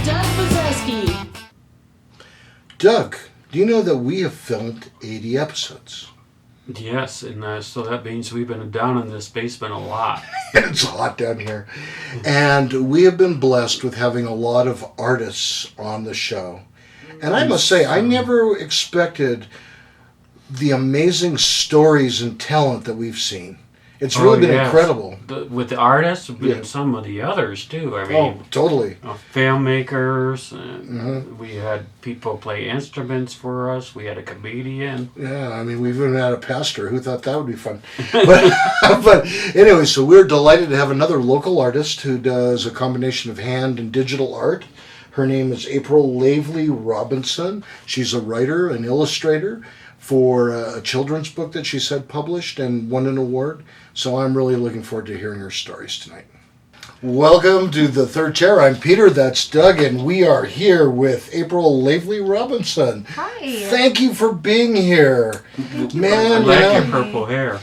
Doug Mazeski. Doug, do you know that we have filmed 80 episodes? Yes, and so that means we've been down in this basement a lot. It's hot down here. And we have been blessed with having a lot of artists on the show. And I must say, I never expected the amazing stories and talent that we've seen. It's really been incredible. With the artists, and some of the others too. I mean, totally. Filmmakers, and we had people play instruments for us. We had a comedian. Yeah, I mean, we've even had a pastor. Who thought that would be fun? But anyway, so we're delighted to have another local artist who does a combination of hand and digital art. Her name is April Lavely-Robinson. She's a writer, an illustrator for a children's book that she's had published and won an award. So I'm really looking forward to hearing her stories tonight. Welcome to The Third Chair. I'm Peter, that's Doug, and we are here with April Lavely-Robinson. Hi. Thank you for being here. Man, I like your purple hair.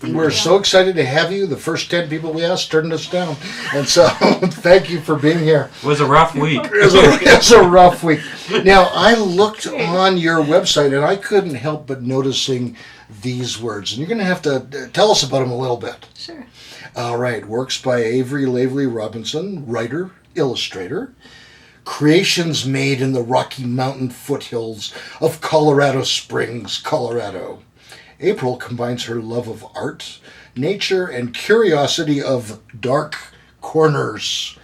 We're so excited to have you. The first 10 people we asked turned us down. And so thank you for being here. It was a rough week. It was a rough week. Now, I looked on your website and I couldn't help but noticing these words. And you're going to have to tell us about them a little bit. Sure. All right. Works by Avery Lavely-Robinson, writer, illustrator. Creations made in the Rocky Mountain foothills of Colorado Springs, Colorado. April combines her love of art, nature, and curiosity of dark corners.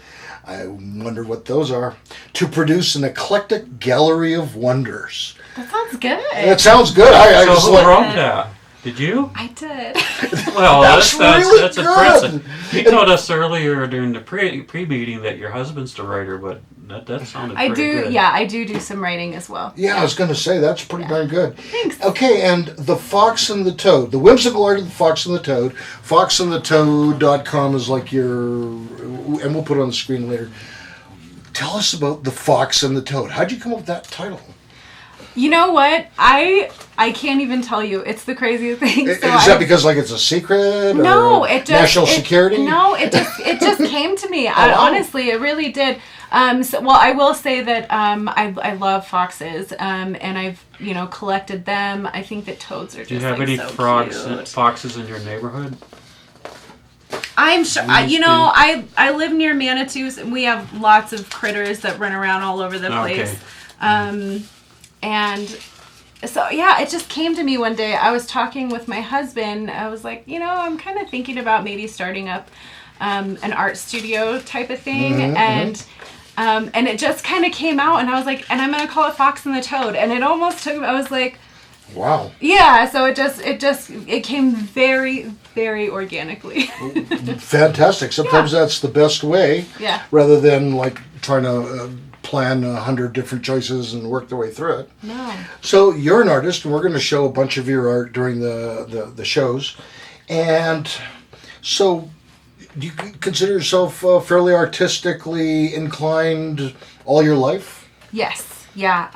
I wonder what those are. To produce an eclectic gallery of wonders. That sounds good. That sounds good. So who wrote that? Did you? I did. Well, that's really impressive. You told us earlier during the pre-meeting that your husband's the writer, but that sounded pretty good. Yeah, I do some writing as well. Yeah, I was going to say, that's pretty darn good. Thanks. Okay, and The Fox and the Toad. The whimsical art of The Fox and the Toad. foxandthetoad.com is like your... And we'll put it on the screen later. Tell us about The Fox and the Toad. How'd you come up with that title? You know what? I can't even tell you. It's the craziest thing. Is that because it's a secret? No, national security. No, it just came to me. Honestly, it really did. I will say that I love foxes, and I've collected them. I think that toads are just. Do you have any foxes in your neighborhood? I'm sure. I live near Manitous, and we have lots of critters that run around all over the place. And so, it just came to me one day. I was talking with my husband. I was like, I'm kind of thinking about maybe starting up an art studio type of thing. Mm-hmm. And it just kind of came out. And I was like, and I'm going to call it Fox and the Toad. And it almost took, I was like, wow. Yeah, so it came very, very organically. Fantastic. Sometimes that's the best way. Yeah. Rather than trying to plan 100 different choices and work their way through it. No. So you're an artist, and we're going to show a bunch of your art during the shows. And so do you consider yourself fairly artistically inclined all your life? Yes. Yeah.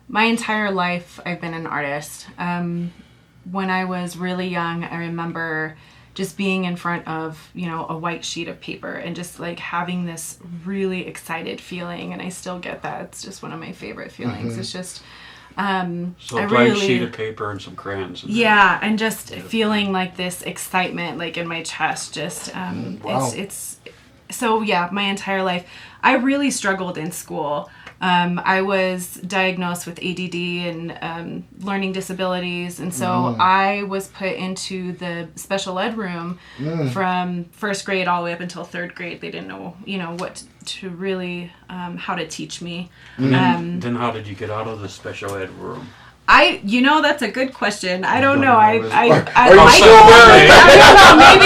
My entire life I've been an artist. When I was really young, I remember just being in front of, a white sheet of paper and just having this really excited feeling. And I still get that. It's just one of my favorite feelings. Mm-hmm. It's just, so a blank sheet of paper and some crayons. And just feeling this excitement, in my chest, just, wow. it's so my entire life. I really struggled in school. I was diagnosed with ADD and learning disabilities, and so I was put into the special ed room from first grade all the way up until third grade. They didn't know, what to really, how to teach me. Then how did you get out of the special ed room? That's a good question. I don't know. Are you still there?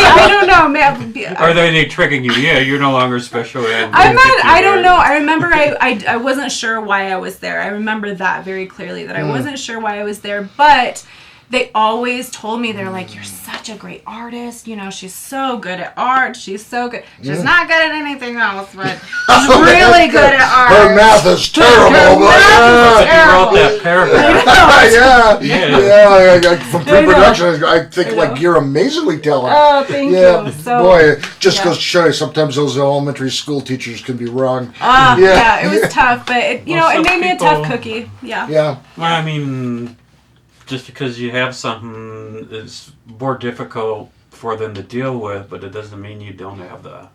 I don't know. Maybe. Are they tricking you? Yeah, you're no longer special ed. I don't know. I remember I wasn't sure why I was there. I remember that very clearly, that I wasn't sure why I was there. But they always told me, they're like, you're such a great artist. You know, she's so good at art. She's so good. She's not good at anything else, but she's really good at art. Her math is terrible. Her math is terrible. You wrote that paragraph. Yeah. From pre-production, I think like you're amazingly talented. Oh, thank you. So, boy, it just goes to show you sometimes those elementary school teachers can be wrong. It was tough, but it made me a tough cookie. Yeah. Yeah. Well, I mean, just because you have something that's more difficult for them to deal with, but it doesn't mean you don't have the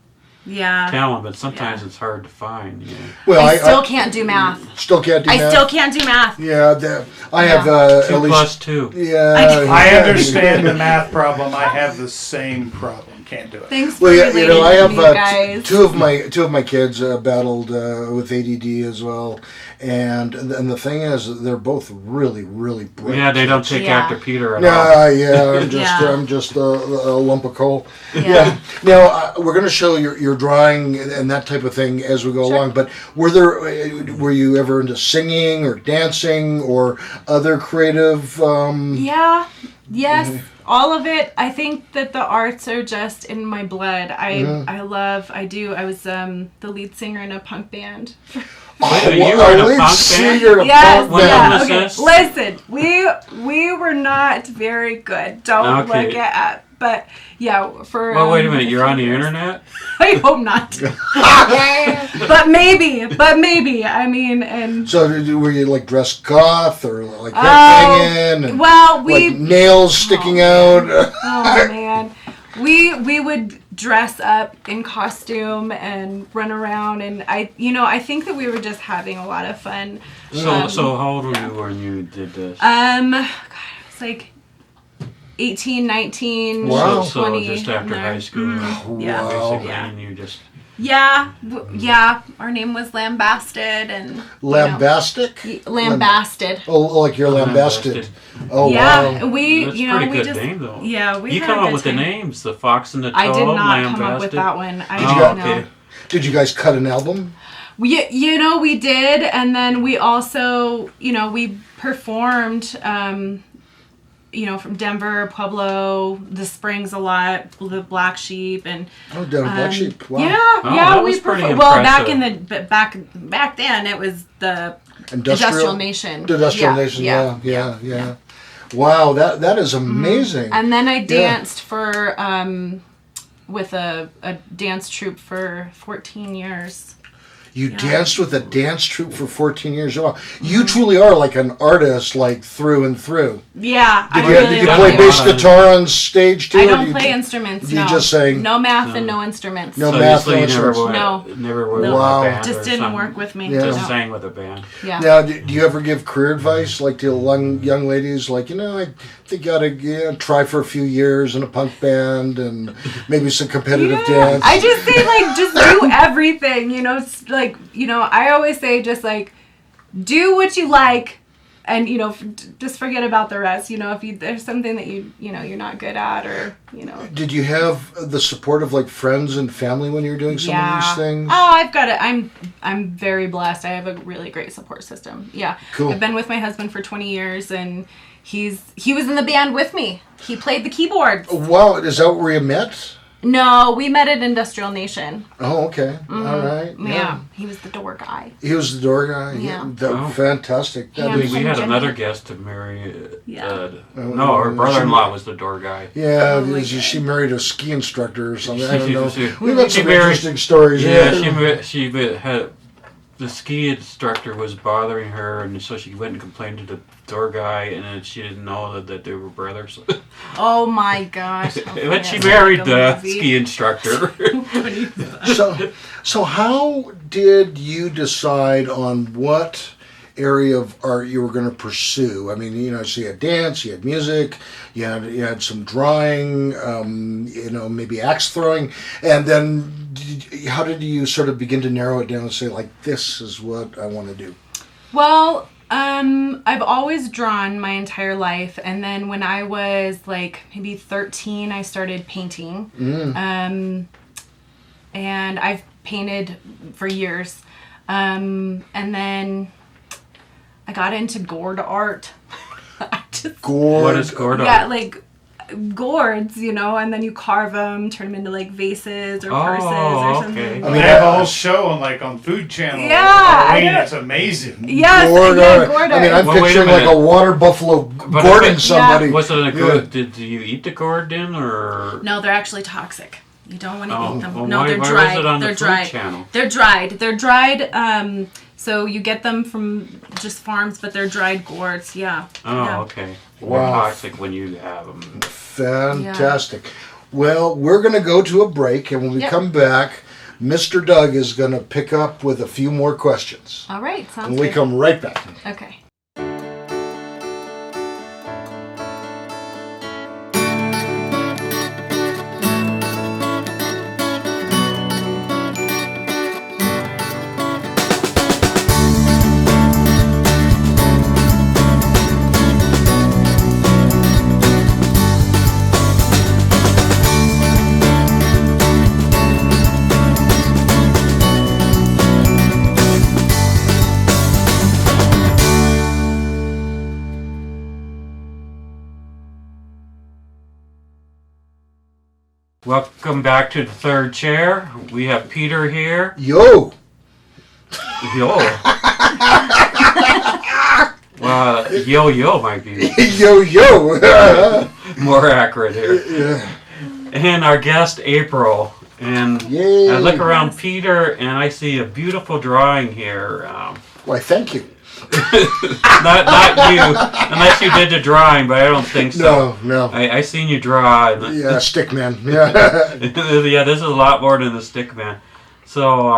talent. But sometimes it's hard to find. You know. Well, I still can't do math. Still can't do math. I still can't do math. Yeah, I have at 2 least plus 2. Yeah, I understand the math problem. I have the same problem. Can't do it. Thanks for Well, relating I have to me, guys. two of my kids battled with ADD as well, and the thing is, they're both really bright. Yeah, they don't take after Peter at all. I'm just a lump of coal. Yeah. Now we're going to show your drawing and that type of thing as we go along. But were you ever into singing or dancing or other creative? Yes. All of it. I think that the arts are just in my blood. I was the lead singer in a punk band. You were in a punk band? Yes. Okay. Listen, we were not very good. Don't look it up. But for. Well, wait a minute. You're on the internet? I hope not. but maybe. I mean, and. So were you like dressed goth or like hanging and like nails sticking out? Oh man, we would dress up in costume and run around, and I think that we were just having a lot of fun. So how old were you when you did this? God, I was like 18, 19, wow. 20. So just after high school. Yeah. Basically, and you just. Yeah. Our name was Lambasted and. Lambastic? Lambasted. Oh, like you're lambasted. Oh yeah, wow. That's a pretty good name though. Yeah, we. You come up with the names, the Fox and the Toad. I did not Lambasted. come up with that one. I don't know. Did you guys cut an album? We did, and then we also, we performed. From Denver, Pueblo, the Springs a lot, the Black Sheep, and Denver Black Sheep. Wow. Yeah, we performed. Well, back then it was the Industrial Nation. The Industrial Nation. Yeah. Wow, that is amazing. And then I danced for with a dance troupe for 14 years. You danced with a dance troupe for 14 years. Wow. You truly are like an artist, like through and through. Yeah. Did you play bass guitar on stage too? I don't play instruments. You just sang? No math and no instruments. No math, no instruments. No. Never were with a band. Just didn't work with me. Yeah. Just sang with a band. Yeah. Now, do you ever give career advice, like to young ladies, like, I think you ought to try for a few years in a punk band and maybe some competitive dance? I just say, just do everything, I always say just do what you like and just forget about the rest. If there's something that you're not good at, or Did you have the support of friends and family when you were doing some of these things? Oh, I've got it. I'm very blessed. I have a really great support system. Yeah. Cool. I've been with my husband for 20 years, and he was in the band with me. He played the keyboards. Wow, is that where you met? No, we met at Industrial Nation. Oh, okay. Mm-hmm. All right. Yeah. He was the door guy. He was the door guy? Yeah. Fantastic. We had another guest to marry. No, her brother-in-law was the door guy. Yeah, she married a ski instructor or something. I don't know. We've got some married, interesting stories. Yeah, she had... The ski instructor was bothering her, and so she went and complained to the door guy, and then she didn't know that they were brothers. Oh my gosh! But she married the ski instructor. So how did you decide on what area of art you were going to pursue? I mean, so you had dance, you had music, you had some drawing, maybe axe throwing, and then how did you sort of begin to narrow it down and say, this is what I want to do? Well, I've always drawn my entire life, and then when I was maybe 13, I started painting, and I've painted for years, and then I got into gourd art. just Gourd. What is gourd? yeah, like gourds, and then you carve them, turn them into like vases or purses or something. Okay. I mean, they have a whole show on Food Channel. Yeah, Halloween. I know. It's amazing. Yes, Gourd. gourd. I mean, I'm Well, wait a picturing like a minute. water buffalo But gourding if it- somebody. Was it a gourd? Did you eat the gourd then, or? No, they're actually toxic. You don't want to eat them. Well, No, why- they're why dried. was it on they're the Food dried. Channel? They're dried. They're dried. So you get them from just farms, but they're dried gourds. Yeah. Oh, Yeah. okay. Wow. Wow. Toxic when you have them. Fantastic. Well, we're going to go to a break, and when we come back, Mr. Doug is going to pick up with a few more questions. All right. Sounds And good. we come right back. Okay. Welcome back to the third chair. We have Peter here. Yo! Yo. Yo might be Yo! more accurate here. Yeah. And our guest, April. And Yay. I look around Peter and I see a beautiful drawing here. Why, thank you. Not you, unless you did the drawing, but I don't think so. No. I seen you draw. And Yeah, stick man. Yeah. yeah, this is a lot more than the stick man. So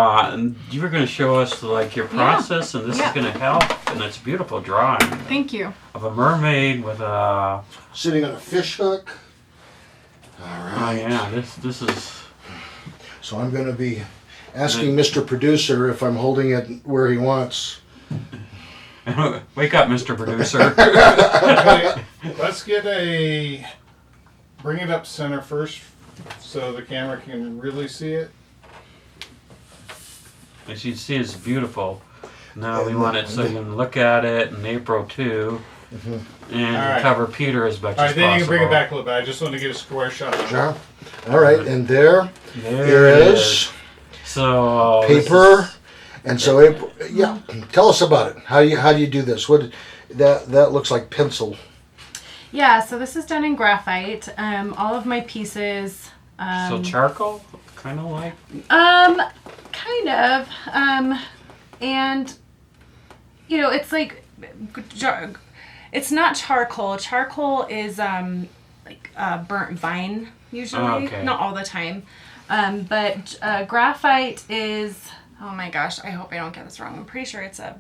you were going to show us like your process, and this is going to help. And it's a beautiful drawing Thank you. of a mermaid with a. Sitting on a fish hook. All right. Oh yeah, this is. So I'm going to be asking Mr. Producer if I'm holding it where he wants. Wake up, Mr. Producer. Okay, let's bring it up center first so the camera can really see it. As you can see, it's beautiful. Now we want it so you can look at it, and April too, and All right. cover Peter as much All as right, then possible. you can bring it back a little bit. I just want to get a square shot of it. Sure. All right, and there There it it is. So this Paper. is- And so, April, yeah, tell us about it. How do you do this? That looks like pencil. Yeah. So this is done in graphite. All of my pieces. so charcoal, kind of like. Kind of. And it's like, it's not charcoal. Charcoal is like burnt vine usually, Okay. not all the time. But graphite is. Oh my gosh! I hope I don't get this wrong. I'm pretty sure it's a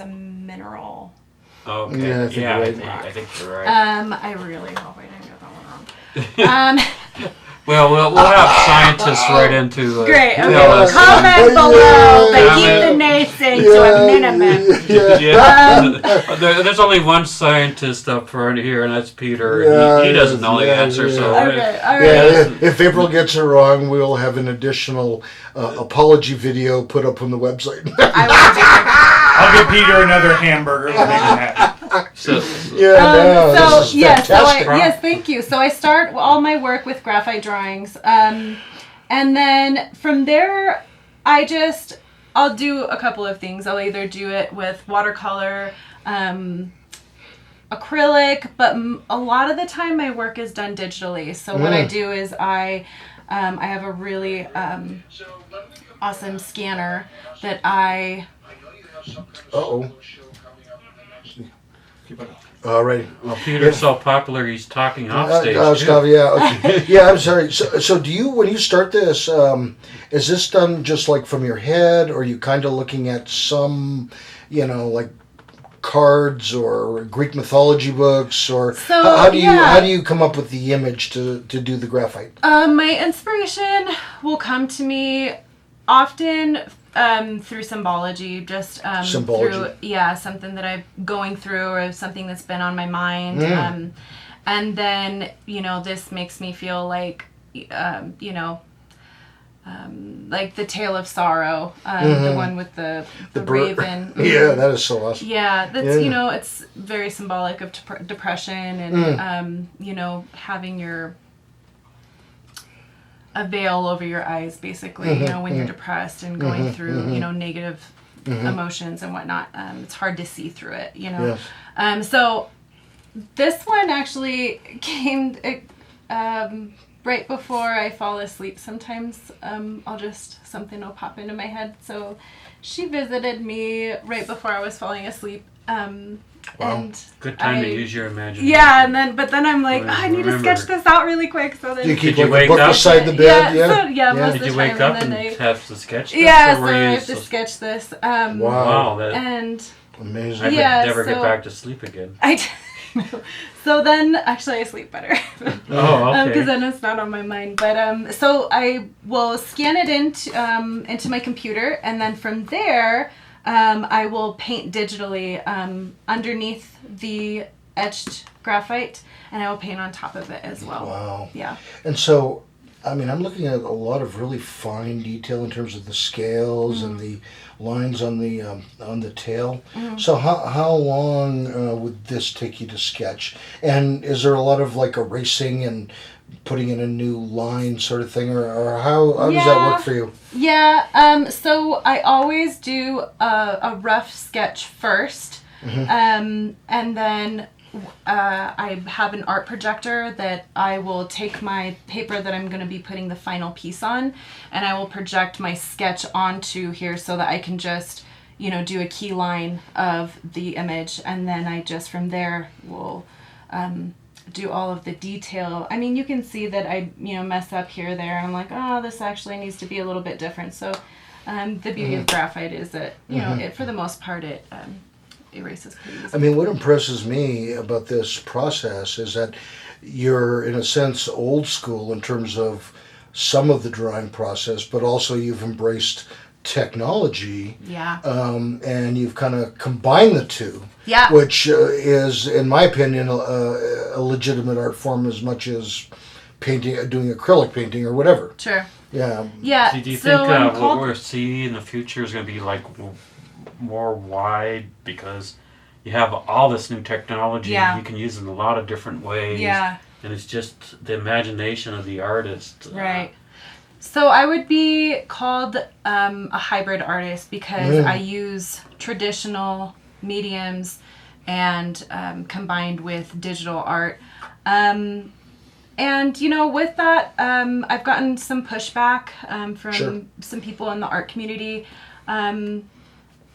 mineral. Okay. Yeah, I think you're right. I think you're right. I really hope I didn't get that one wrong. Well, we'll have scientists right into Great. tell Okay. us. Comment below, but keep the Comment. naysaying to a minimum. Yeah. There's only one scientist up front here, and that's Peter. Yeah, he doesn't know the yeah, answer, yeah. so Okay. All right. Yeah, if April gets it wrong, we'll have an additional apology video put up on the website. I will do it. I'll give Peter another hamburger to make him happy. So, Yeah, no, this is fantastic. Yes, thank you. So I start all my work with graphite drawings, and then from there, I'll do a couple of things. I'll either do it with watercolor, acrylic, but a lot of the time my work is done digitally. So what I do is I have a really awesome scanner that I. Uh-oh. Keep it up. All right. well, Peter's so popular, he's talking off stage. Stuff, too. yeah. Okay. Yeah, I'm sorry. So do you, when you start this, is this done just like from your head, or are you kind of looking at some, like cards or Greek mythology books, or So, how do you yeah. how do you come up with the image to do the graphite? My inspiration will come to me often through symbology, just Symbology. through something that I'm going through or something that's been on my mind. And then this makes me feel like like the Tale of Sorrow, the one with the raven. Yeah, that is so awesome. Yeah, that's it's very symbolic of depression and having a veil over your eyes, basically. When you're depressed and going through negative emotions and whatnot, it's hard to see through it. Yes. So this one actually came right before I fall asleep. Sometimes something will pop into my head. So she visited me right before I was falling asleep. Wow. And good time to use your imagination. Yeah, but then I'm like, I need to sketch this out really quick. So then you keep you like a book beside the bed. Most Did of you the wake time, up and have to sketch this? Yeah, so I have to sketch this. Wow. And amazing. I would never get back to sleep again. So then, actually, I sleep better. Oh, okay. Because then it's not on my mind. But so I will scan it into my computer, and then from there, I will paint digitally underneath the etched graphite, and I will paint on top of it as well. Wow. Yeah. And so, I mean, I'm looking at a lot of really fine detail in terms of the scales and the lines on the tail. So how long would this take you to sketch? And is there a lot of like erasing and putting in a new line sort of thing, or how does that work for you? Yeah. So I always do a rough sketch first, and then I have an art projector that I will take my paper that I'm going to be putting the final piece on, and I will project my sketch onto here so that I can just, do a key line of the image, and then I just from there will do all of the detail. I mean, you can see that I, mess up here or there. I'm like, oh, this actually needs to be a little bit different. So the beauty of graphite is that, it for the most part, it erases pretty easily. I mean, what impresses me about this process is that you're, in a sense, old school in terms of some of the drawing process, but also you've embraced technology. Yeah. And you've kind of combined the two. Yeah. Which is, in my opinion, a legitimate art form as much as painting, doing acrylic painting or whatever. Sure. Yeah. Yeah. Do you think what we're seeing in the future is going to be like more wide because you have all this new technology and you can use it in a lot of different ways? Yeah. And it's just the imagination of the artist. Right. So I would be called a hybrid artist because I use traditional mediums and combined with digital art. And, with that, I've gotten some pushback from some people in the art community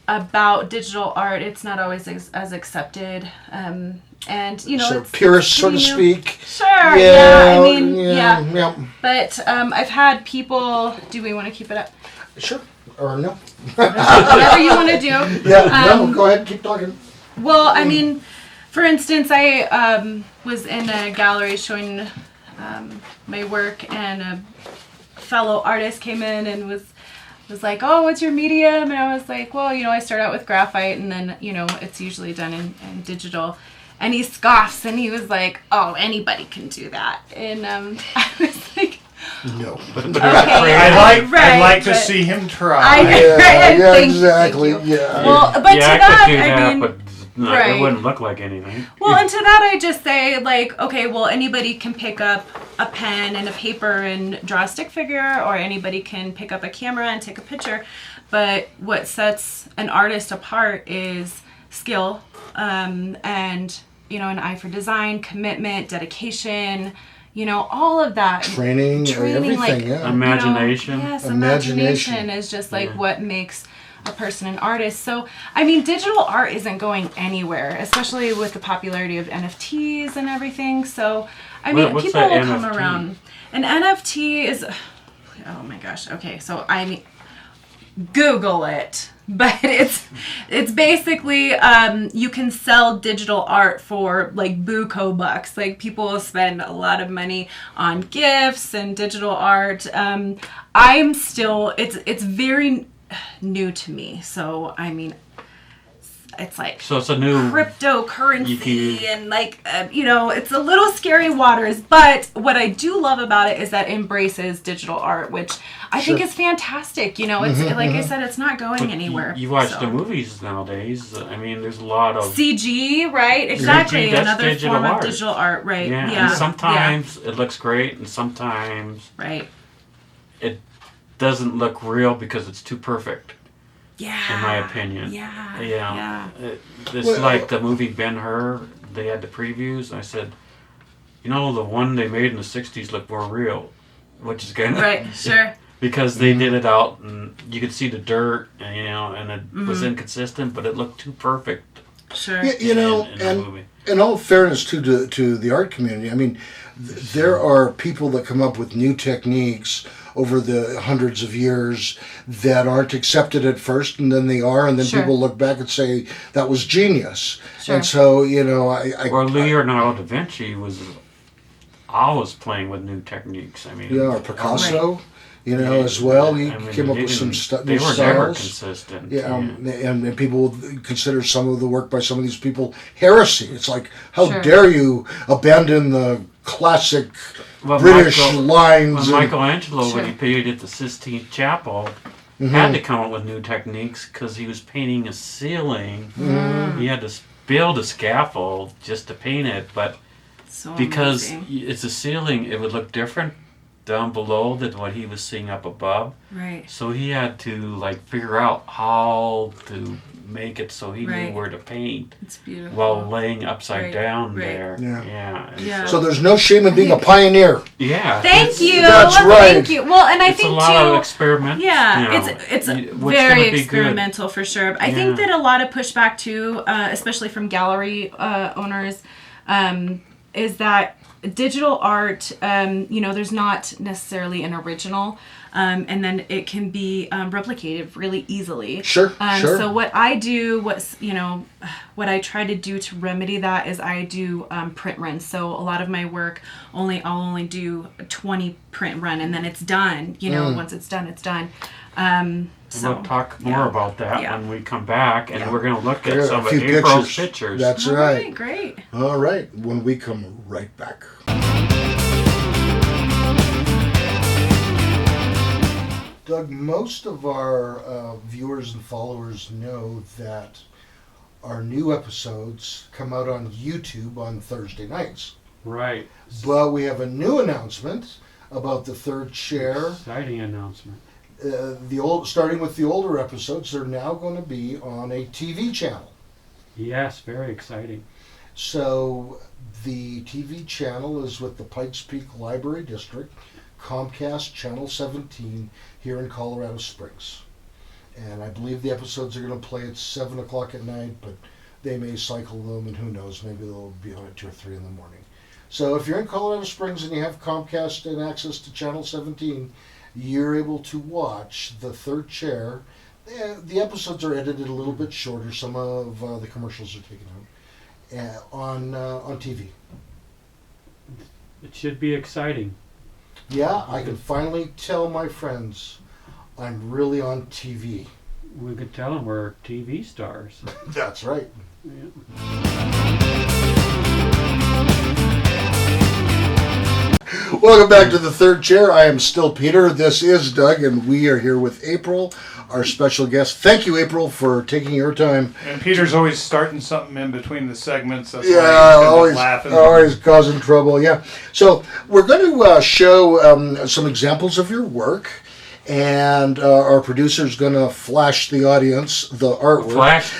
about digital art. It's not always as accepted. And, so it's purist, so to speak. Sure, yeah. I mean, yeah. But I've had people... Do we want to keep it up? Sure. Or no. Whatever you want to do. Yeah, no, go ahead, keep talking. Well, I mean, for instance, I was in a gallery showing my work, and a fellow artist came in and was like, oh, what's your medium? And I was like, well, I start out with graphite, and then, it's usually done in digital. And he scoffs, and he was like, oh, anybody can do that. And I was like... No. Okay, I'd like to see him try. Exactly. Yeah. Well, but to that, but it wouldn't look like anything. Well, and to that I just say, like, okay, well, anybody can pick up a pen and a paper and draw a stick figure, or anybody can pick up a camera and take a picture. But what sets an artist apart is skill, and, an eye for design, commitment, dedication, all of that. Training everything, like, imagination. Yes, imagination is just like what makes a person an artist. So, I mean, digital art isn't going anywhere, especially with the popularity of NFTs and everything. So, I mean, people will come around. An NFT is, oh my gosh. Okay, so I mean, Google it. But it's basically you can sell digital art for like buco bucks. Like, people will spend a lot of money on gifts and digital art. I'm still it's very new to me. So I mean, it's like so it's a new cryptocurrency and like it's a little scary waters. But what I do love about it is that it embraces digital art, which I think is fantastic. It's like I said, it's not going anywhere. You watch the movies nowadays. I mean, there's a lot of CG, right? Exactly. CG, another form of digital art, right? Yeah. And sometimes it looks great, and sometimes it doesn't look real because it's too perfect. Yeah. In my opinion. Yeah. It's like the movie Ben-Hur. They had the previews, and I said, the one they made in the 60s looked more real, which is kind of... Right, sure. Because they did it out, and you could see the dirt, and it was inconsistent, but it looked too perfect. Sure. In the movie. In all fairness to the art community, I mean, there are people that come up with new techniques over the hundreds of years that aren't accepted at first, and then they are, and then people look back and say, that was genius. Sure. And so, Or Leonardo da Vinci was always playing with new techniques. I mean... Yeah, or Picasso, as well. He came up with some new styles. They were never consistent. Yeah, and people consider some of the work by some of these people heresy. It's like, how dare you abandon the classic... British lines. Michelangelo, when he painted the Sistine Chapel, had to come up with new techniques because he was painting a ceiling. He had to build a scaffold just to paint it, but because it's a ceiling, it would look different down below than what he was seeing up above. Right. So he had to figure out how to make it so he knew where to paint. It's beautiful. While laying upside down there. Yeah. So there's no shame in being a pioneer. Yeah. Thank you. That's right. Thank you. Well, and I think a lot of experiment. Yeah, it's very experimental for sure. I think that a lot of pushback too, especially from gallery owners, is that digital art, there's not necessarily an original, and then it can be replicated really easily. Sure. So what I do, what I try to do to remedy that is I do print runs. So a lot of my work, I'll only do a 20 print run, and then it's done. Once it's done, it's done. We'll talk more about that when we come back, and we're going to look at some of April's pictures. That's right. Great. All right, when we come right back. Doug, most of our viewers and followers know that our new episodes come out on YouTube on Thursday nights. Right. But we have a new announcement about the third chair. Exciting announcement. Starting with the older episodes, they're now going to be on a TV channel. Yes, very exciting. So the TV channel is with the Pikes Peak Library District, Comcast Channel 17 here in Colorado Springs. And I believe the episodes are going to play at 7 o'clock at night, but they may cycle them, and who knows, maybe they'll be on at 2 or 3 in the morning. So if you're in Colorado Springs and you have Comcast and access to Channel 17, you're able to watch The Third Chair. The episodes are edited a little bit shorter. Some of the commercials are taken out on TV. It should be exciting. Yeah, I can finally tell my friends I'm really on TV. We could tell them we're TV stars. That's right. Welcome back to The Third Chair. I am still Peter. This is Doug, and we are here with April, our special guest. Thank you, April, for taking your time. And Peter's always starting something in between the segments. That's always causing trouble. Yeah. So we're going to show some examples of your work. And our producer's going to flash the audience the artwork. Flash?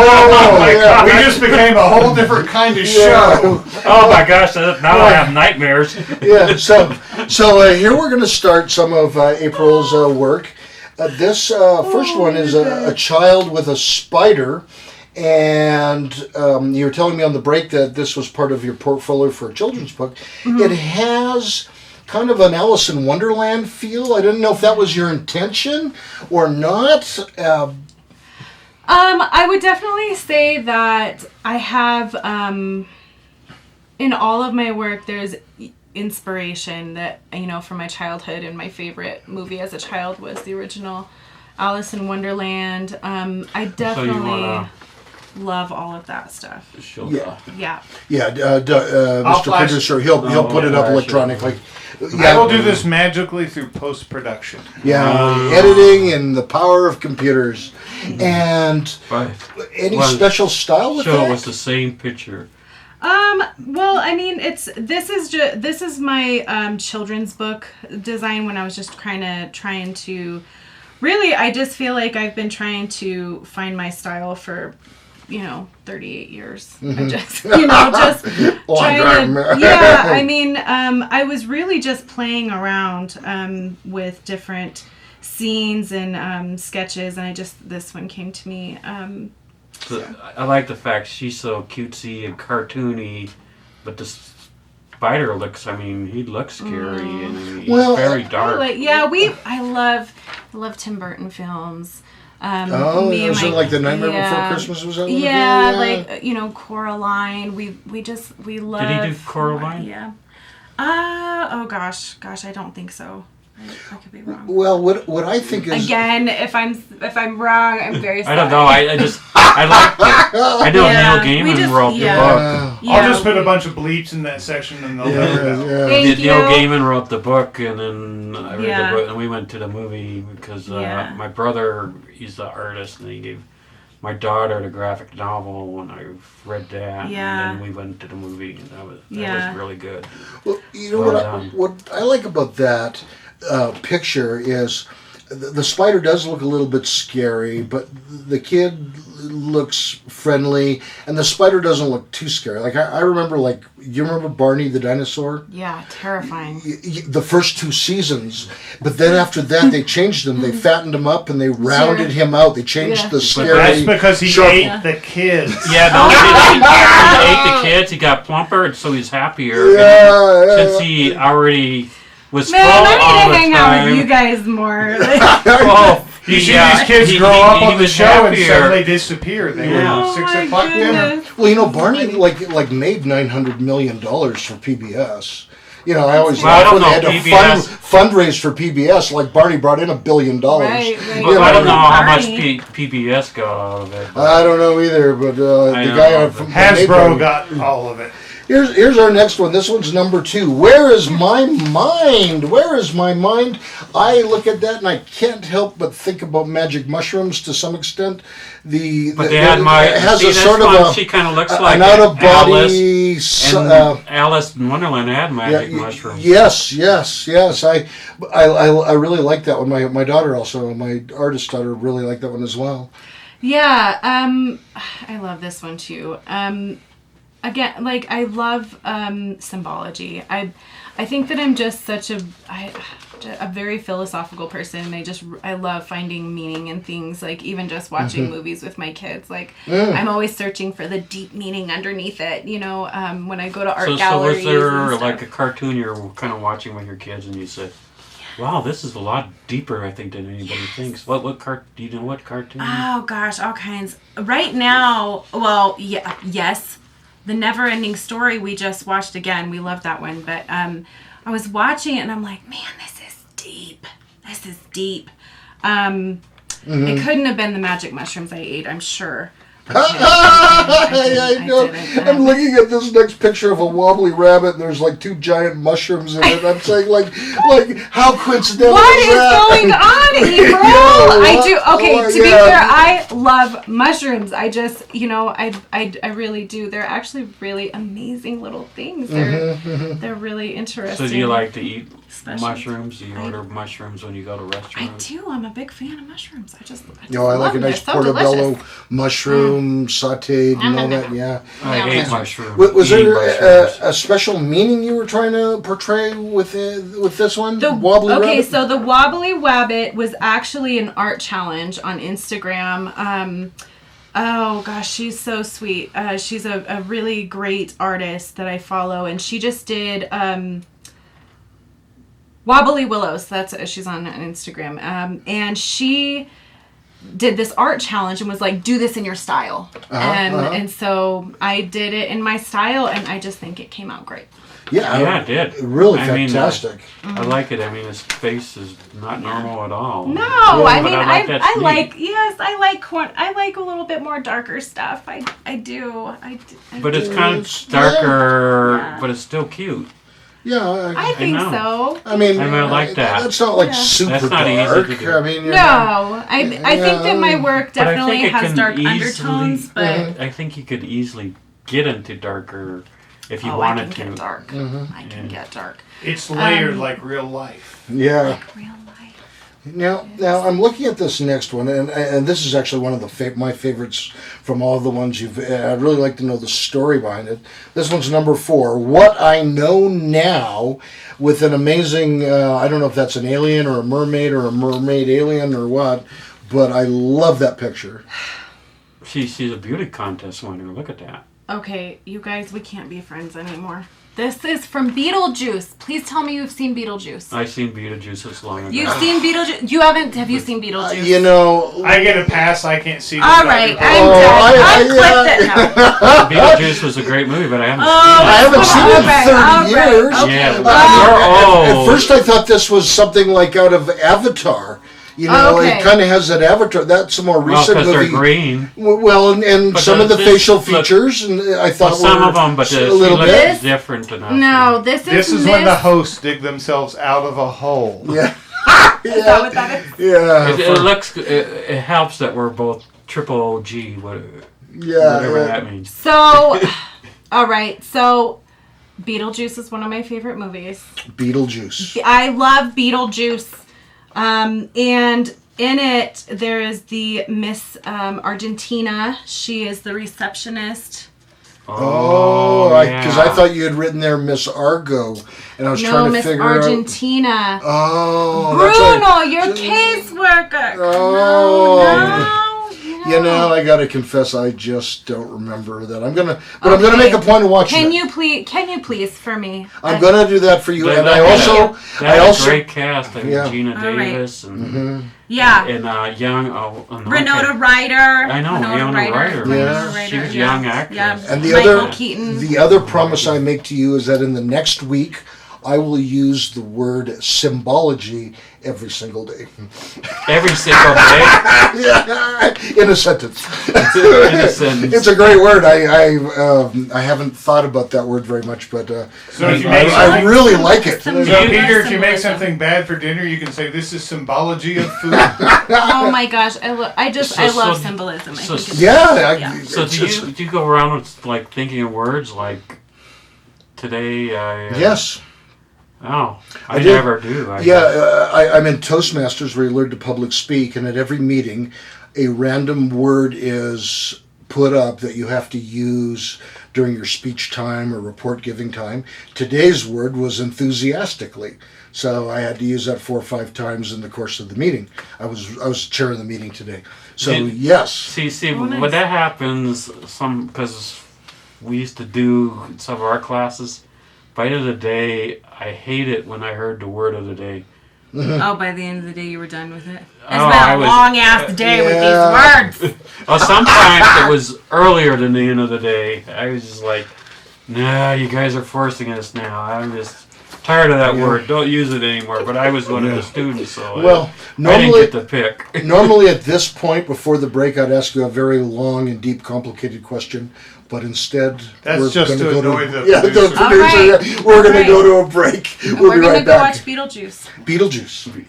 whoa. We just became a whole different kind of show. Oh my gosh, now I have nightmares. Yeah, so here we're going to start some of April's work. This first one is a child with a spider. And you were telling me on the break that this was part of your portfolio for a children's book. Mm-hmm. It has kind of an Alice in Wonderland feel. I didn't know if that was your intention or not. I would definitely say that I have, in all of my work, there's inspiration that, from my childhood, and my favorite movie as a child was the original Alice in Wonderland. I definitely love all of that stuff. Yeah. Mr. Producer, he'll put it up electronically. I will do this magically through post-production. Editing and the power of computers. And any special style with that? It was the same picture. Well, I mean, this is my children's book design when I was just kind of trying to. Really, I just feel like I've been trying to find my style for 38 years. I just, just trying to, I mean, I was really just playing around with different scenes and sketches, and this one came to me. I like the fact she's so cutesy and cartoony, but the spider looks, he looks scary and he's very dark. I love Tim Burton films. Was it like The Nightmare Before Christmas? Was that one? Like Coraline. We love. Did he do Coraline? Yeah. Oh gosh, I don't think so. I could be wrong. Well, what I think is, again, if I'm wrong, I'm very sorry. I don't know. I like it. I know Neil Gaiman wrote the book. I'll just put a bunch of bleeps in that section, and they'll never know. Neil Gaiman wrote the book, and then I read the book, and we went to the movie because my brother, he's the artist, and he gave my daughter the graphic novel, and I read that, and then we went to the movie, and that was really good. Well, what I like about that picture is the spider does look a little bit scary, but the kid looks friendly, and the spider doesn't look too scary. Like I remember, you remember Barney the dinosaur? Yeah, terrifying. The first 2 seasons, but then after that they changed him. They fattened him up and they rounded him out. They changed the scary. That's because he ate the kids. Yeah, no, he ate the kids. He got plumper, and so he's happier. Since he already was full all the time. I need to hang out with you guys more. You see these kids grow up on the show and suddenly disappear. They were 6 o'clock dinner. Well, Barney made $900 million for PBS. I always I don't know, they had to fundraise for PBS. Like Barney brought in $1 billion. Right. I don't know how much PBS got out of it. I don't know either, but the guy from Hasbro got all of it. Here's our next one. This one's number 2. Where is my mind? Where is my mind? I look at that and I can't help but think about magic mushrooms to some extent. She kind of looks like an out of body. Alice in Wonderland had magic mushrooms. Yes. I really like that one. My daughter also, my artist daughter, really liked that one as well. Yeah, I love this one too. Again, I love symbology. I think that I'm just such a very philosophical person. I love finding meaning in things. Even just watching movies with my kids. I'm always searching for the deep meaning underneath it. When I go to art galleries. So was there a cartoon you're kind of watching with your kids, and you said, "Wow, this is a lot deeper, I think, than anybody thinks." What do you know? What cartoon? Oh gosh, all kinds. Right now, yes. The Never-Ending Story we just watched again. We love that one. But I was watching it and I'm like, man, this is deep. It couldn't have been the magic mushrooms I ate, I'm sure. I know. I'm looking at this next picture of a wobbly rabbit, and there's 2 giant mushrooms in it. I'm saying, how coincidental what is that? What is going on, April? I do. Okay, to be fair, I love mushrooms. I just, I really do. They're actually really amazing little things. They're really interesting. So do you like to eat mushrooms? Do you order mushrooms when you go to restaurants? I do. I'm a big fan of mushrooms. I I like a nice portobello mushroom. Sauteed and all that, I hate mushrooms. Was there a special meaning you were trying to portray with this one? The wobbly rabbit? So the wobbly rabbit was actually an art challenge on Instagram. Oh gosh, she's so sweet. She's a really great artist that I follow, and she just did Wobbly Willows. She's on Instagram, and she did this art challenge and was like, do this in your style. And so I did it in my style, and I just think it came out great. Yeah, it did. Really fantastic. I like it. I mean, his face is not normal at all. No, I mean, I like corn. I like a little bit more darker stuff. I do. But it's kind of darker, but it's still cute. Yeah, I think so. I mean, I like that. That's not like super that's not dark. Easy to do. I mean, I think that my work definitely has dark undertones, but I think you could easily get into darker if you I wanted to. can get dark. I can get dark. It's layered like real life. Yeah. Like real life. Now I'm looking at this next one, and this is actually one of the my favorites from all the ones you've. I'd really like to know the story behind it. This one's number 4. What I Know Now, with an amazing. I don't know if that's an alien or a mermaid alien or what, but I love that picture. She's a beauty contest winner. Look at that. Okay, you guys, we can't be friends anymore. This is from Beetlejuice. Please tell me you've seen Beetlejuice. I've seen Beetlejuice this long ago. You've seen Beetlejuice? You haven't? Have you seen Beetlejuice? You know... I get a pass. I can't see. All right, I'm done. I clipped it now. Beetlejuice was a great movie, but I haven't seen it in 30 years. Yeah, At first I thought this was something like out of Avatar. You know, it kind of has that Avatar. That's a more recent movie. Because they're green. Well, and some of the facial features, and I thought some of them, but a little bit different enough. No, this is when the hosts dig themselves out of a hole. Yeah. Is that what that is? Yeah. It looks. It helps that we're both triple OG. Whatever that means. So, all right. So, Beetlejuice is one of my favorite movies. Beetlejuice. I love Beetlejuice. And in it, there is the Miss Argentina. She is the receptionist. Because I thought you had written there Miss Argo, and I was trying to figure Argentina. out. Oh, Bruno, your caseworker. No. You know, I gotta confess, I just don't remember that. I'm gonna make a point of watching. Can you please for me? I'm gonna do that for you, and I also great cast. Gina Davis and and young Winona Ryder. I know Winona Ryder. Yeah. She was a young actress. Yeah. And the other promise I make to you is that in the next week, I will use the word symbology every single day. Every single day? Yeah, in a sentence. It's a great word. I haven't thought about that word very much, but I really like it. So Peter, if you make something bad for dinner, you can say this is symbology of food. Oh my gosh, I love symbolism. So do you go around with like thinking of words like today? Yes. Oh, I never do. I'm in Toastmasters where you learn to public speak, and at every meeting, a random word is put up that you have to use during your speech time or report giving time. Today's word was enthusiastically, so I had to use that 4 or 5 times in the course of the meeting. I was chair of the meeting today, so yes. See, when that happens, because we used to do some of our classes. Bite of the day, I hate it when I heard the word of the day. Oh, by the end of the day, you were done with it? It's been a long-ass day with these words. Well, sometimes it was earlier than the end of the day. I was just like, nah, you guys are forcing us now. I'm just tired of that word. Don't use it anymore. But I was one of the students, so I didn't get to pick. Normally at this point, before the break, I'd ask you a very long and deep, complicated question. But instead, we're going to go to the producer. We're going to go to a break. We'll be right back. We're going to go watch Beetlejuice. Beetlejuice.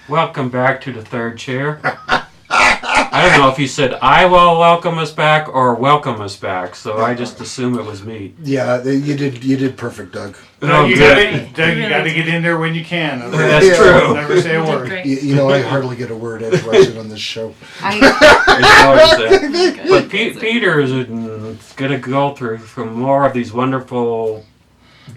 Welcome back to the third chair. I don't know if he said, I will welcome us back or welcome us back, so I just assume it was me. Yeah, you did perfect, Doug. No, you got to get in there when you can. That's true. Never say a word. I hardly get a word edgewise on this show. But Peter is going to go through more of these wonderful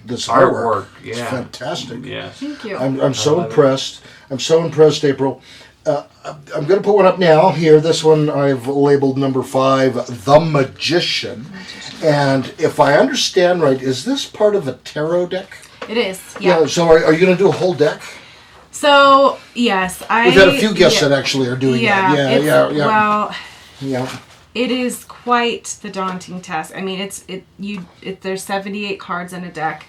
this artwork. It's fantastic. Yes. Thank you. I'm so impressed. I'm so impressed, April. I'm going to put one up now here. This one I've labeled number 5, The Magician. And if I understand right, is this part of a tarot deck? It is, yeah. So are you going to do a whole deck? So, yes. We've had a few guests that actually are doing that. Yeah. Well, yeah. It is quite the daunting task. I mean, there's 78 cards in a deck.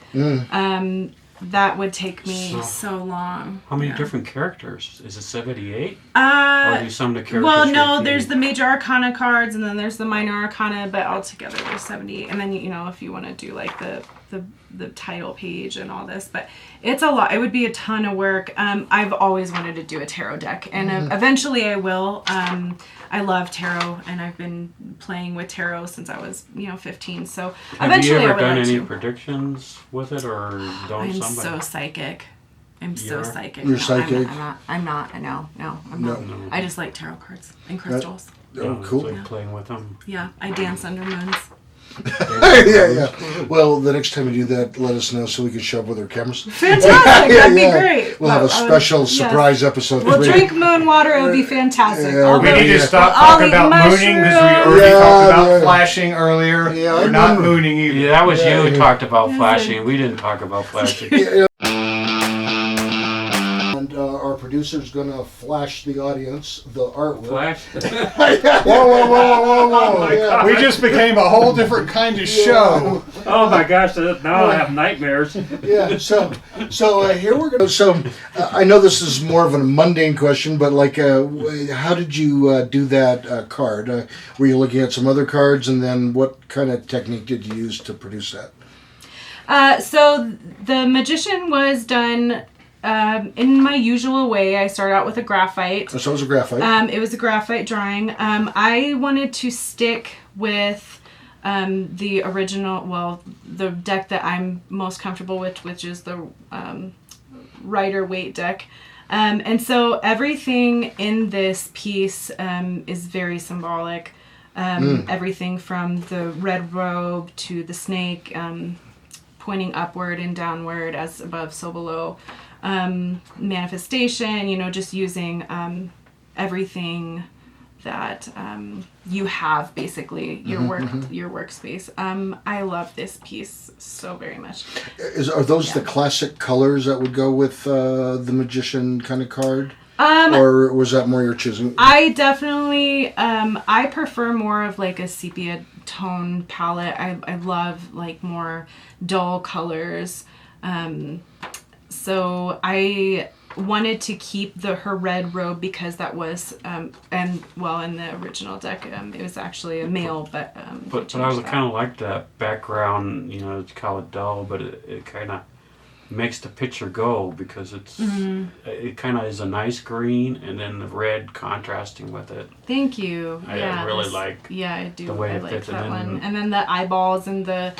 That would take me so long. How many different characters? Is it 78? Or do some of the characters? Well, no, there's the major arcana cards, and then there's the minor arcana, but altogether there's 78. And then, if you want to do like the title page and all this, but it's a lot. It would be a ton of work. I've always wanted to do a tarot deck, and eventually I will. I love tarot, and I've been playing with tarot since I was, 15. So eventually I would like to. Have you ever done any predictions with it, or don't I'm somebody? so psychic. So psychic. You're psychic? I'm not. No, I'm not. I just like tarot cards and crystals. Cool. Like playing with them. Yeah, I dance under moons. yeah. Well, the next time you do that, let us know so we can show up with our cameras. Fantastic. That'd be great. We'll have a special surprise episode. We'll drink moon water. It would be fantastic. We need to stop talking about mooning because we already talked about flashing earlier. Yeah, we're not mooning either. Yeah, that was you who talked about flashing. We didn't talk about flashing. And our producer's going to flash the audience the artwork. Flash? Whoa. We just became a whole different kind of show. Oh my gosh, now I have nightmares. Yeah, so here we're going to... So I know this is more of a mundane question, but how did you do that card? Were you looking at some other cards, and then what kind of technique did you use to produce that? So the Magician was done... in my usual way. I started out with a graphite. So it was a graphite. It was a graphite drawing. I wanted to stick with the original, the deck that I'm most comfortable with, which is the Rider-Waite deck. And so everything in this piece is very symbolic. Everything from the red robe to the snake pointing upward and downward, as above, so below. Manifestation, just using everything that you have, basically, your workspace. I love this piece so very much. Are those the classic colors that would go with the Magician kind of card? Or was that more your choosing? I definitely, I prefer more of like a sepia tone palette. I love like more dull colors. So I wanted to keep her red robe because that was, in the original deck, it was actually a male, but I was kind of like that background, to call it dull, but it kind of makes the picture go because it kind of is a nice green and then the red contrasting with it. Thank you. I really like I do. The way I it like fits that in. one. And then the eyeballs and the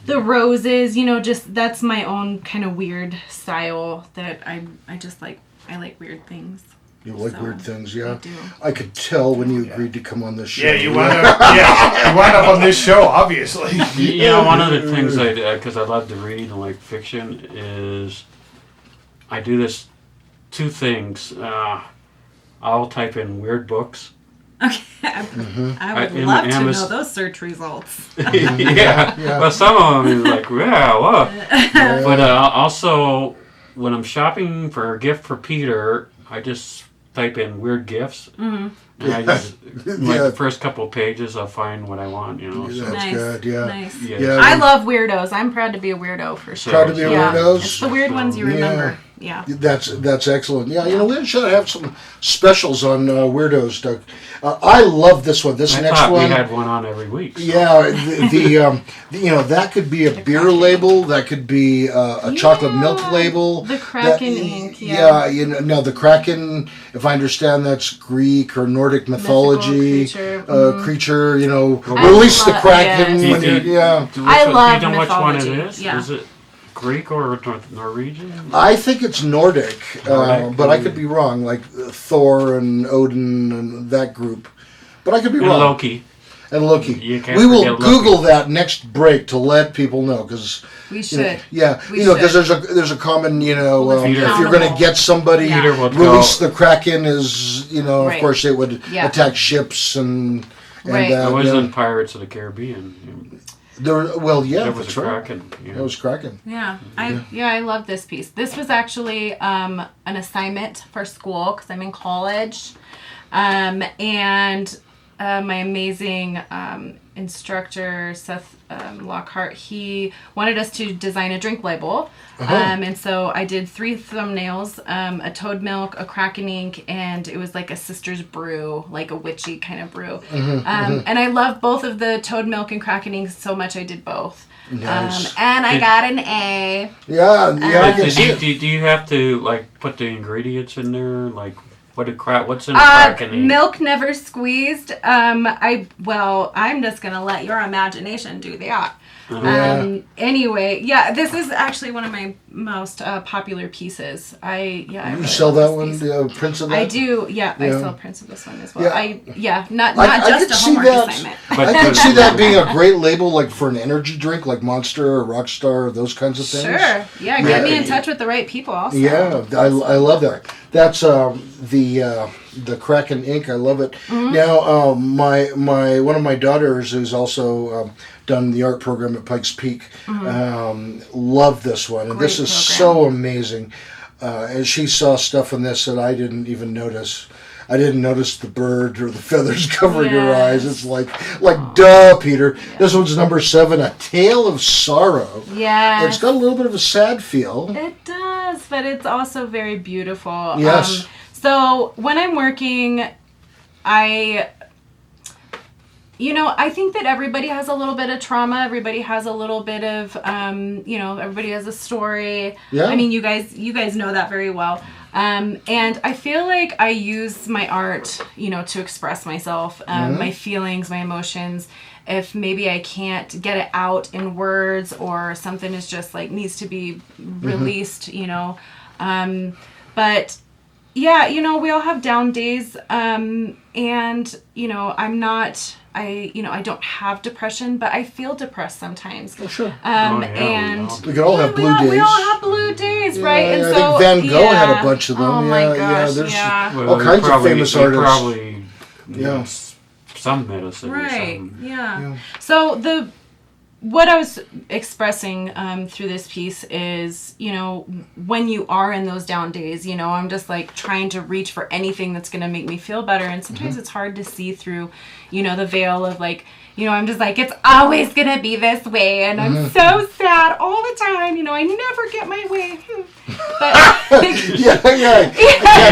roses, just that's my own kind of weird style that I just like. I like weird things. You like weird things, yeah? I do. I could tell when you agreed to come on this show. Yeah, you wound up on this show, obviously. One of the things because I love to read and like fiction, is I do this 2 things. I'll type in weird books. Okay, I would love to know those search results. yeah. Well, some of them is like, look. But also, when I'm shopping for a gift for Peter, I just type in weird gifts. And I just, the first couple of pages, I'll find what I want, That's nice. good, yeah. Nice. Yeah. I love weirdos. I'm proud to be a weirdo, for sure. Proud to be a weirdo? It's the weird ones you remember. Yeah. That's excellent. Yeah, we should have some specials on weirdos, Doug. I love this one. This next one. We had one on every week. So. Yeah, that could be a beer label. That could be a chocolate milk label. The Kraken ink. Yeah. The Kraken. If I understand, that's Greek or Nordic mythology creature. Release the Kraken. I love do you know mythology. Which one it is? Yeah. Is it Greek or Norwegian? I think it's Nordic, but I could be wrong, like Thor and Odin and that group. But I could be wrong. Loki. And Loki. We will Google that next break to let people know, because we should. Because there's a common, if you're going to get somebody, release the Kraken is, of course it would attack ships and it was in Pirates of the Caribbean. There was a Kraken. Yeah. It was Kraken. Yeah, I love this piece. This was actually an assignment for school because I'm in college, and my amazing instructor Seth Lockhart, he wanted us to design a drink label, and so I did 3 thumbnails: a Toad Milk, a Kraken ink, and it was like a Sister's Brew, like a witchy kind of brew. And I love both of the Toad Milk and Kraken ink so much I did both. Nice. And I got an A. Yeah. I can see it. Do you have to put the ingredients in there, what's in Kraken ink? Milk never squeezed. I'm just gonna let your imagination do that. Anyway, this is actually one of my most popular pieces. I you sell that one, the prints of that? I do. Yeah, I sell prints of this one as well. Not I just a homework assignment. I could see that being a great label, for an energy drink, like Monster or Rockstar or those kinds of things. Sure. Yeah, get me in touch with the right people. Also. Yeah, I love that. That's the Kraken ink. I love it. Now, one of my daughters, who's also done the art program at Pikes Peak, loved this one, and this is so amazing. And she saw stuff in this that I didn't even notice. I didn't notice the bird or the feathers covering her eyes. It's like duh, Peter. Yeah. This one's number 7, A Tale of Sorrow. Yeah. It's got a little bit of a sad feel. It does, but it's also very beautiful. Yes. So when I'm working, I think that everybody has a little bit of trauma. Everybody has a little bit of, everybody has a story. Yeah. I mean, you guys know that very well. And I feel like I use my art, to express myself, my feelings, my emotions. If maybe I can't get it out in words, or something is just needs to be released, but yeah, we all have down days, and I don't have depression, but I feel depressed sometimes. Oh, sure. And we could all have blue days. We all have blue days, right? And I so think Van Gogh had a bunch of them. Oh my gosh, there's all kinds of famous artists. Probably, some medicine. Right. Or something. Yeah. So what I was expressing through this piece is, when you are in those down days, I'm just trying to reach for anything that's going to make me feel better. And sometimes it's hard to see through, the veil of I'm just it's always going to be this way. And I'm so sad all the time. I never get my way. But I can't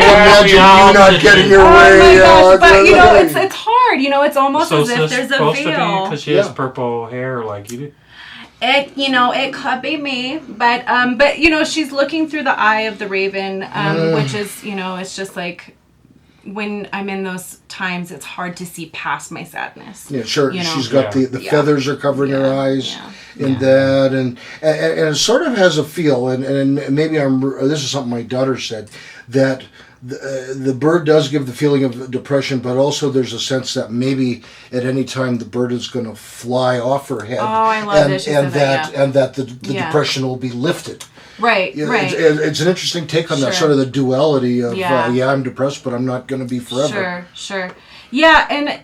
imagine you not getting your way. Oh my gosh, but it's hard. It's almost as if there's a veil. Because she has purple hair like you do. It could be me, but she's looking through the eye of the raven, which is, it's just when I'm in those times, it's hard to see past my sadness. Yeah, sure. She's got the feathers are covering her eyes in that, and it sort of has a feel, and maybe this is something my daughter said, that the bird does give the feeling of depression, but also there's a sense that maybe at any time the bird is going to fly off her head. Oh, I love that she said that. And that the depression will be lifted. Right, right. It's an interesting take on that, sort of the duality of, I'm depressed, but I'm not going to be forever. Sure. Yeah, and,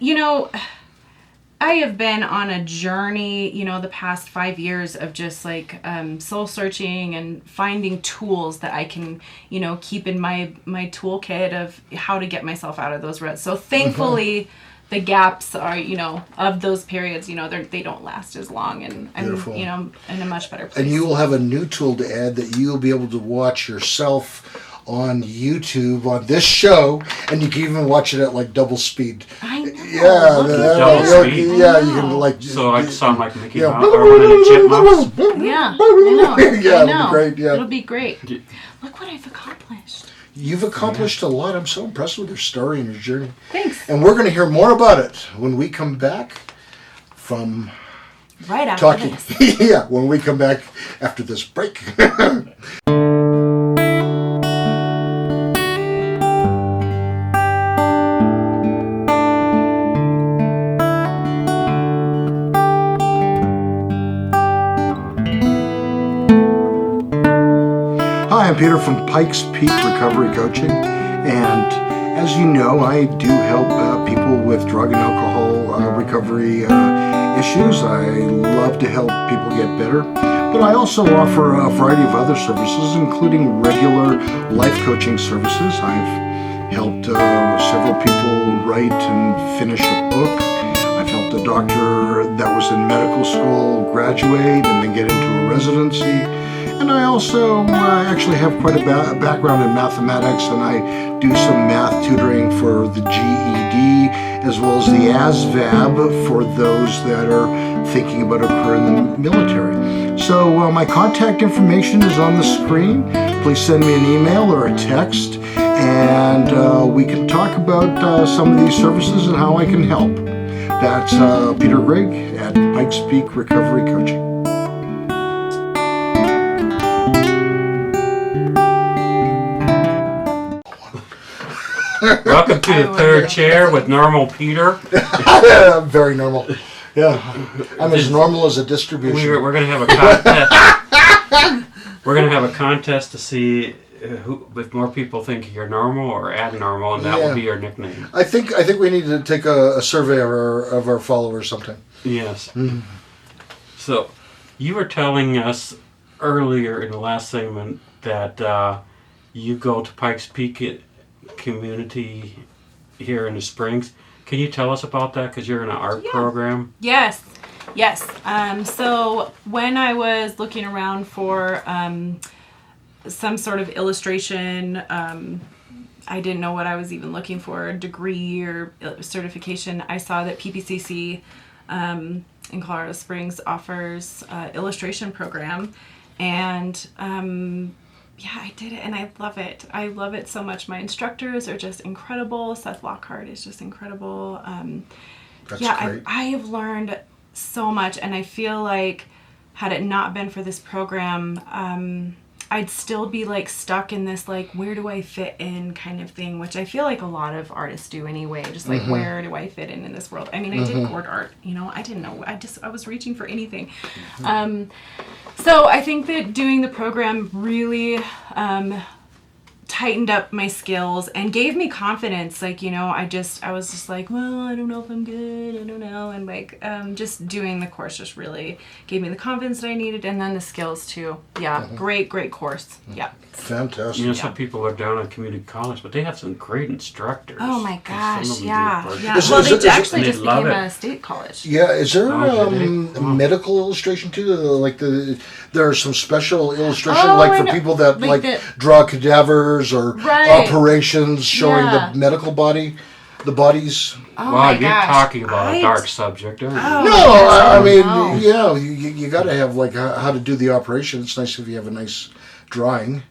I have been on a journey, the past 5 years of just soul searching and finding tools that I can, keep in my toolkit of how to get myself out of those ruts. So thankfully, the gaps are, of those periods, they don't last as long, and I'm, in a much better place. And you will have a new tool to add that you'll be able to watch yourself on YouTube on this show, and you can even watch it at like double speed. I know. Double speed. Yeah, you can like. So I sound like Mickey Mouse or one of the chipmunks. Yeah, I know. Yeah, I it'll know. be great. Yeah, it'll be great. Look what I've accomplished. You've accomplished a lot. I'm so impressed with your story and your journey. Thanks. And we're going to hear more about it when we come back from right after talking. this. Yeah, when we come back after this break. Hi, I'm Peter from Pikes Peak Recovery Coaching, and as you know, I do help people with drug and alcohol recovery issues. I love to help people get better, but I also offer a variety of other services, including regular life coaching services. I've helped several people write and finish a book. I've helped a doctor that was in medical school graduate and then get into a residency. And I also actually have quite a background in mathematics, and I do some math tutoring for the GED as well as the ASVAB for those that are thinking about a career in the military. So my contact information is on the screen. Please send me an email or a text, and we can talk about some of these services and how I can help. That's Peter Grigg at Pikes Peak Recovery Coaching. Welcome to the third chair with normal Peter. Very normal. Yeah, I'm as normal as a distribution. We're going to have a contest. We're going to have a contest to see if more people think you're normal or abnormal, and that will be your nickname. I think we need to take a survey of our followers sometime. Yes. Mm-hmm. So, you were telling us earlier in the last segment that you go to Pikes Peak community here in the Springs. Can you tell us about that? Because you're in an art program. Yes. So when I was looking around for some sort of illustration, I didn't know what I was even looking for, a degree or certification. I saw that PPCC in Colorado Springs offers an illustration program, and I did it, and I love it. I love it so much. My instructors are just incredible. Seth Lockhart is just incredible. That's great. I have learned so much, and I feel like had it not been for this program, I'd still be like stuck in this like, where do I fit in kind of thing, which I feel like a lot of artists do anyway, just like, where do I fit in this world? I mean, I did court art, I didn't know, I was reaching for anything. So I think that doing the program really tightened up my skills and gave me confidence. Like, I was just like, well, I don't know if I'm good, I don't know. And like, just doing the course just really gave me the confidence that I needed, and then the skills too. Yeah, great course. Yeah. Fantastic. Some people are down at community college, but they have some great instructors. Oh my gosh, yeah. Well, they actually just became a state college. Yeah, is there medical illustration too? Like there are some special illustration for people that like draw cadavers or operations showing the medical body, the bodies. Oh wow, you're talking about a dark subject, aren't you? I mean, you got to have like how to do the operation. It's nice if you have a nice drawing.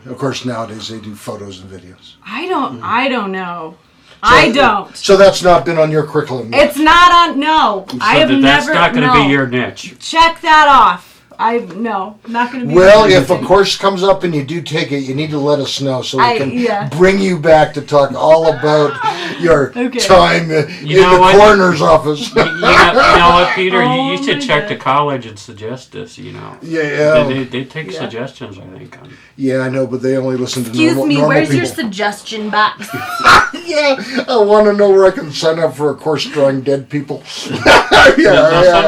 Of course, nowadays they do photos and videos. I don't know. I don't. So that's not been on your curriculum yet. It's not on. No, so I have never. That's not going to be your niche. Check that off. Not going to be. Well, if a course comes up and you do take it, you need to let us know so we can bring you back to talk all about your time in the coroner's office. You know what, Peter? You should check the college and suggest this. Yeah. They take suggestions, I think. Yeah, I know, but they only listen to normal people. Excuse me, where's your suggestion box? Yeah, I want to know where I can sign up for a course drawing dead people. Some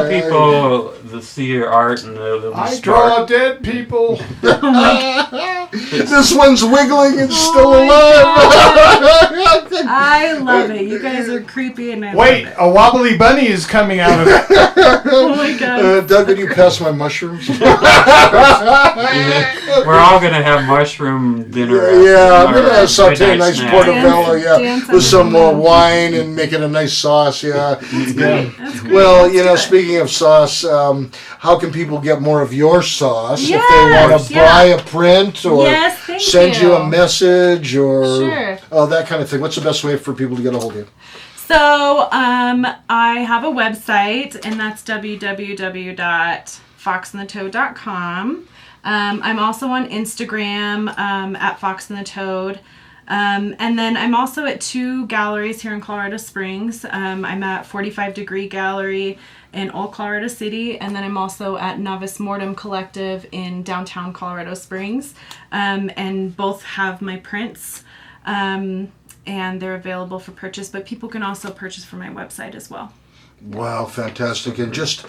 people, to see your art, and it'll I start. draw dead people. This one's wiggling and still alive. I love it. You guys are creepy and I Wait, love it. a wobbly bunny is coming out of it. Oh my god. Doug, can you pass my mushrooms? We're all gonna have mushroom dinner. Yeah, I'm or gonna saute a midnight nice snack. portobello, Dance with some on more the wine and make it a nice sauce, yeah. Yeah. That's great. Well, Let's do it. speaking of sauce, how can people get more of your sauce if they Yes, want to yeah. buy a print or Yes, thank send you a you. message or Sure. that kind of thing? What's the best way for people to get a hold of you? So, I have a website, and that's www.foxandthetoad.com. I'm also on Instagram at Fox and the Toad. And then I'm also at 2 galleries here in Colorado Springs. I'm at 45 Degree Gallery in Old Colorado City, and then I'm also at Novice Mortem Collective in downtown Colorado Springs. And both have my prints. And they're available for purchase, but people can also purchase from my website as well. Wow, fantastic. And just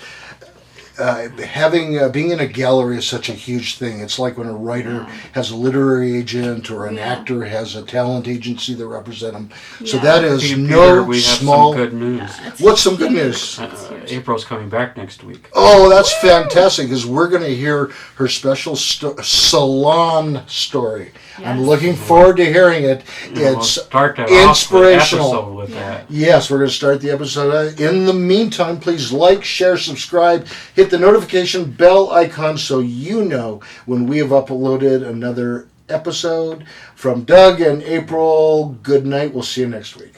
being in a gallery is such a huge thing. It's like when a writer has a literary agent or an actor has a talent agency that represent them. So that is Peter, no we have small. some good news. What's some good news? April's coming back next week. Oh, that's fantastic, because we're going to hear her special salon story. I'm Yes. looking forward to hearing it. We'll It's start the inspirational. episode with that. Yes, we're going to start the episode. In the meantime, please like, share, subscribe, hit the notification bell icon so you know when we have uploaded another episode. From Doug and April, good night. We'll see you next week.